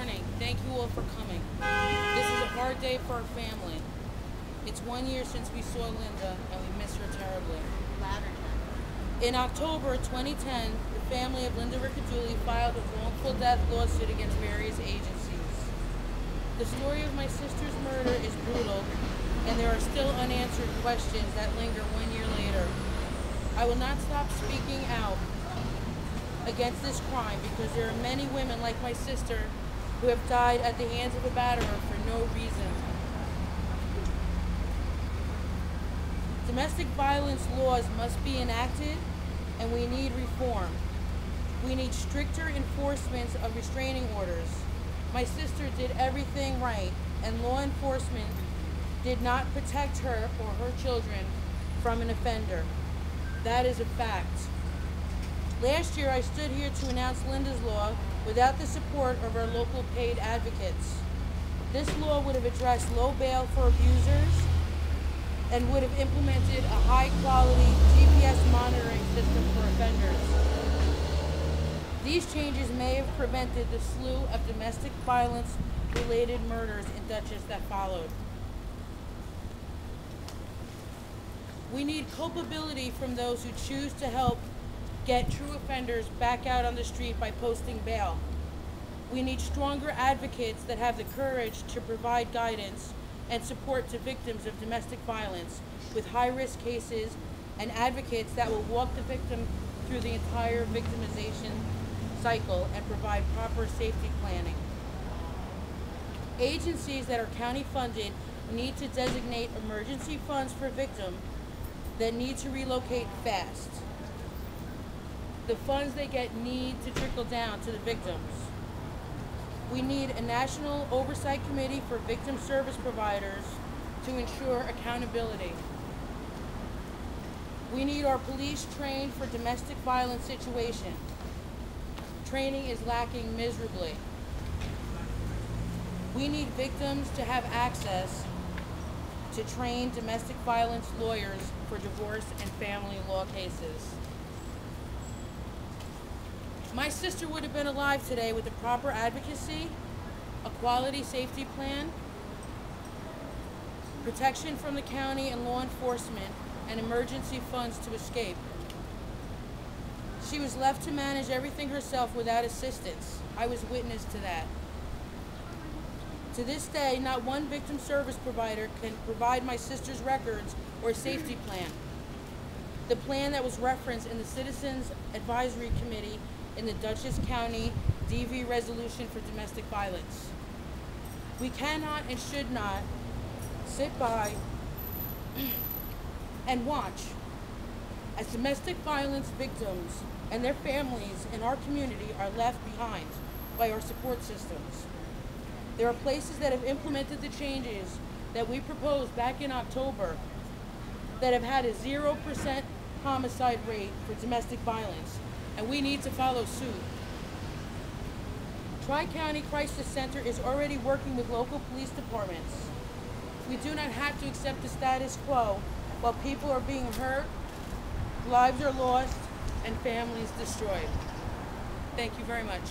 morning. Thank you all for coming. This is a hard day for our family. It's 1 year since we saw Linda, and we miss her terribly. In October 2010, the family of Linda Riccadulli filed a wrongful death lawsuit against various agencies. The story of my sister's murder is brutal, and there are still unanswered questions that linger 1 year later. I will not stop speaking out against this crime because there are many women like my sister who have died at the hands of a batterer for no reason. Domestic violence laws must be enacted, and we need reform. We need stricter enforcement of restraining orders. My sister did everything right, and law enforcement did not protect her or her children from an offender. That is a fact. Last year, I stood here to announce Linda's law without the support of our local paid advocates. This law would have addressed low bail for abusers and would have implemented a high-quality GPS monitoring system for offenders. These changes may have prevented the slew of domestic violence-related murders in Dutchess that followed. We need culpability from those who choose to help get true offenders back out on the street by posting bail. We need stronger advocates that have the courage to provide guidance and support to victims of domestic violence with high-risk cases, and advocates that will walk the victim through the entire victimization cycle and provide proper safety planning. Agencies that are county funded need to designate emergency funds for victims that need to relocate fast. The funds they get need to trickle down to the victims. We need a national oversight committee for victim service providers to ensure accountability. We need our police trained for domestic violence situations. Training is lacking miserably. We need victims to have access to trained domestic violence lawyers for divorce and family law cases. My sister would have been alive today with the proper advocacy, a quality safety plan, protection from the county and law enforcement, and emergency funds to escape. She was left to manage everything herself without assistance. I was witness to that. To this day, not one victim service provider can provide my sister's records or safety plan. The plan that was referenced in the Citizens Advisory Committee in the Dutchess County DV Resolution for Domestic Violence. We cannot and should not sit by and watch as domestic violence victims and their families in our community are left behind by our support systems. There are places that have implemented the changes that we proposed back in October that have had a 0% homicide rate for domestic violence, and we need to follow suit. Tri-County Crisis Center is already working with local police departments. We do not have to accept the status quo while people are being hurt, lives are lost, and families destroyed. Thank you very much.